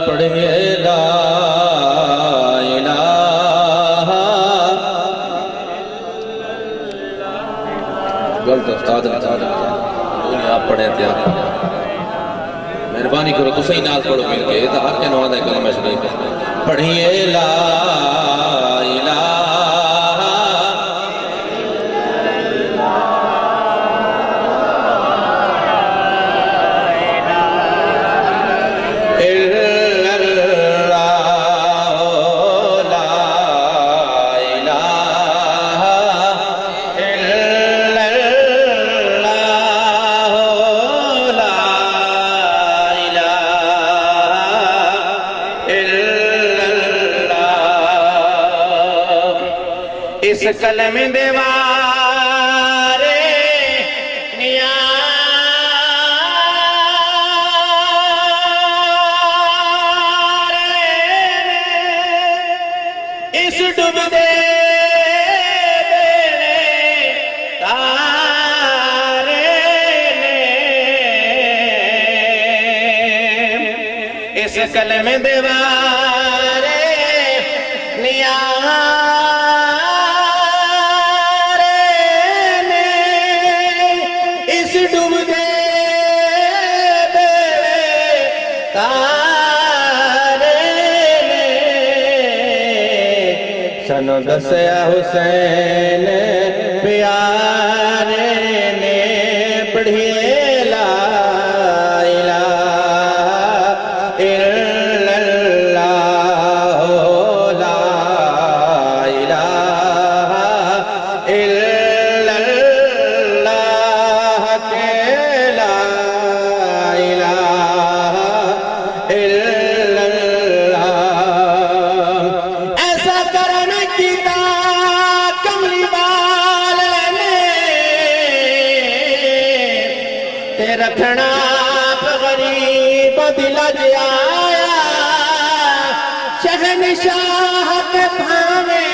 پڑھیے لا الہ غلط استاد آپ پڑھے تھے مہربانی کرو تو صحیح ناز پڑھو مل کے یہ تو حق کے نواز ہے کلمہ شریف پڑھیے لا الہ اس کلم دیوارے نیارے اس ڈب دے تارے نے اس کلم دیوارے نیارے سنو دسیا حسین پیارے نے پڑھیے لا الہ الا اللہ لا الہ الا اللہ کے لا الہ الا اللہ ایسا کرم کیتا کملی بال لینے تے رکھنا غریب دل جایا شہنشاہ کے بھاویں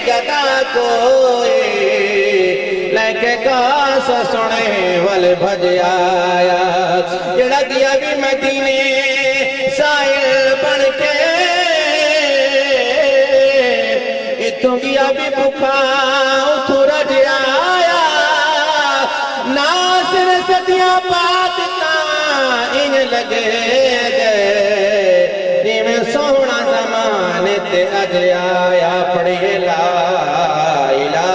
گدا کوئی لیکے کاس سنے والے بھج آیا جڑا گیا بھی مدینے سائل بن کے اتوں گیا بھی بکھا اتھو رج آیا ناصر صدیاں بعد ان لگے گئے میں سونا زمانے تے اج آیا پڑھیے لا الہ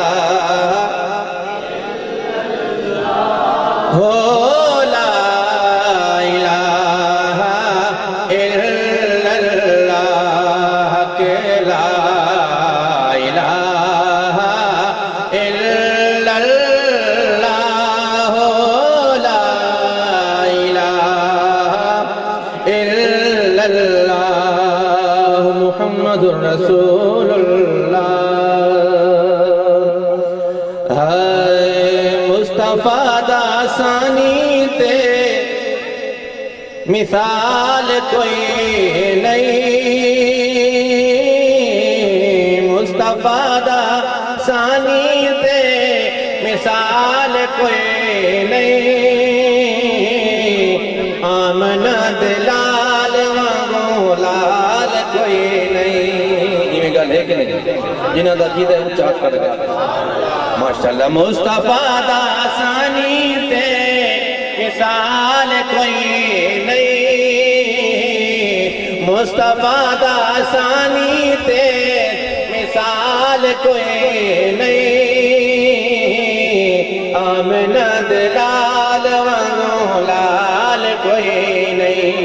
ہو لا الہ الا اللہ کے لا محمد رسول اللہ مصطفیٰ دا ثانی تے مثال کوئی نہیں مصطفیٰ دا ثانی تے مثال کوئی نہیں آمنہ دلال وانگو لال کوئی نہیں یہ میں گل ہے کہ نہیں جنہاں دا جیدہ ہے اچھا کر گا ماشاءاللہ مصطفیٰ دا ثانی تے مثال کوئی نہیں مصطفیٰ دا ثانی تے مثال کوئی نہیں آمنہ دلال وانگو لال کوئی نہیں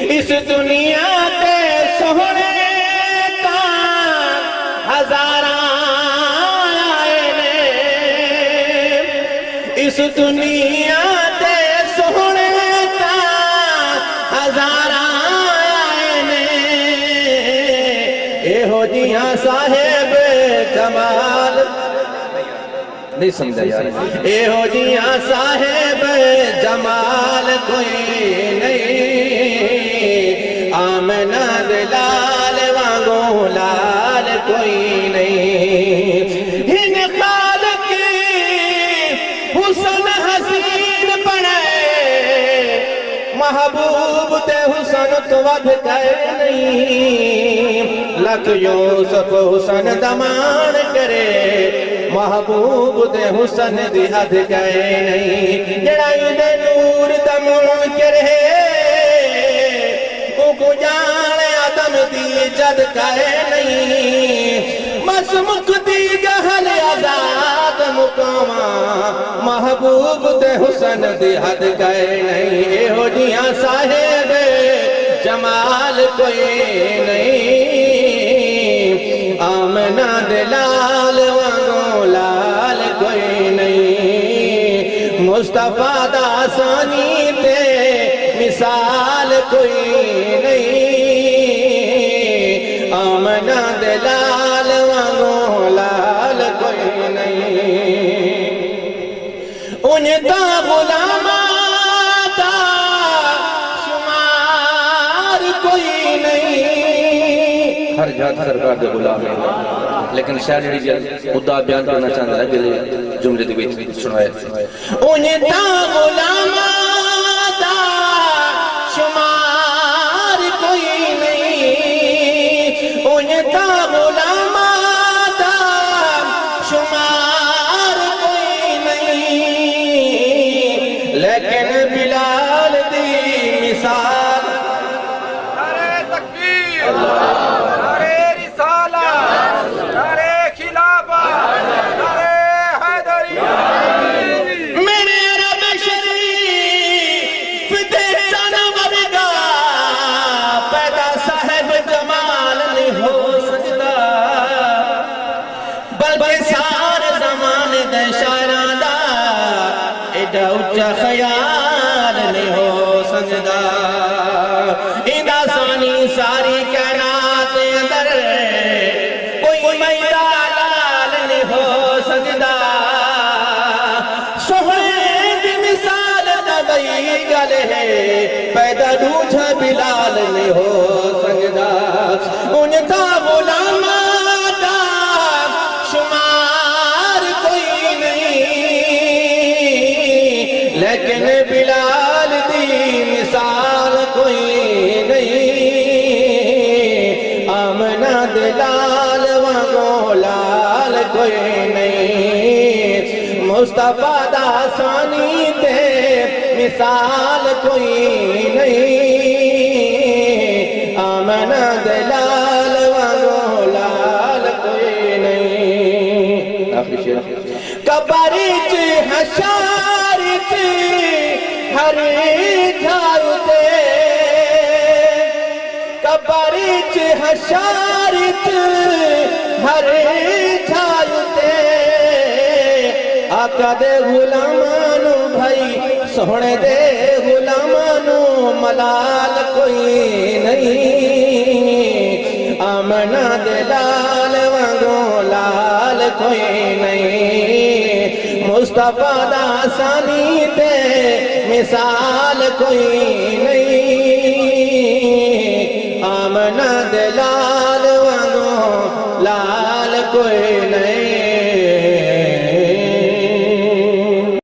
اس دنیا تے سہنے تاں ہزاراں آئے نے اس دنیا تے سہنے تاں ہزاراں آئے نے اے ہو جیاں صاحب کمال نہیں سمجھا یار اے ہو جیاں صاحب جمال کوئی نہیں آمنہ دلال وانگو لال کوئی نہیں ہن خالق حسن حسین بنے محبوب تے حسن تو ود کہے نہیں لکھ یوسف حسن دمان کرے محبوب دے حسن دی حد کہے نہیں جڑائی دے نور دمون کرے کو جانے آدم دی جد کہے نہیں بس مکتی گہل آزاد مقامہ محبوب دے حسن دی حد کہے نہیں اے ہو جیاں صاحب جمال کوئی نہیں آمنہ دلال وانگوں لال کوئی نہیں مصطفیٰ دا ثانی تے مثال کوئی نہیں آمنہ دلال وانگوں لال کوئی نہیں انتا غلامات شمار کوئی نہیں ہر جات سرکار دے غلام ہے لیکن شاید جڑی مدعا بیان کرنا چاہتا ہے اگلے جملے دے وچ سنائے انتا غلامات شمار کوئی نہیں انتا غلامات شمار کوئی نہیں لیکن بلال دی مثال نعرہ تکبیر نعرہ رسالت نعرہ خلافت نعرہ حیدری میرے رب شریف دے جانور دا پیدا صاحب جمال نہیں ہو سکتا بلکہ سارے زمانے دے شاعراں دا ایڈا اچا خیال نہیں ہو سکتا ایندا سانی ساری کائنات اندر کوئی میرا لال نہیں ہو سکتا سوہنے دی مثال تبئی گل ہے پیدا روچا بلال نہیں ہو سکتا انتا غلامات شمار کوئی نہیں لیکن بلال دی مثال کوئی نہیں آمنہ دلال وانگوں لال کوئی نہیں مصطفیٰ دا ثانی تے مثال کوئی نہیں آمنہ دلال وانگوں لال کوئی نہیں آخری شیر کبریچ حشارچ ہر جھاؤتے کبریچ حشارچ ہر جھاؤتے آقا دے غلامانو بھائی سونے دے غلامانو ملال کوئی نہیں آمنہ دلال وانگوں لال کوئی نہیں مصطفیٰ دا ثانی تے مثال کوئی نہیں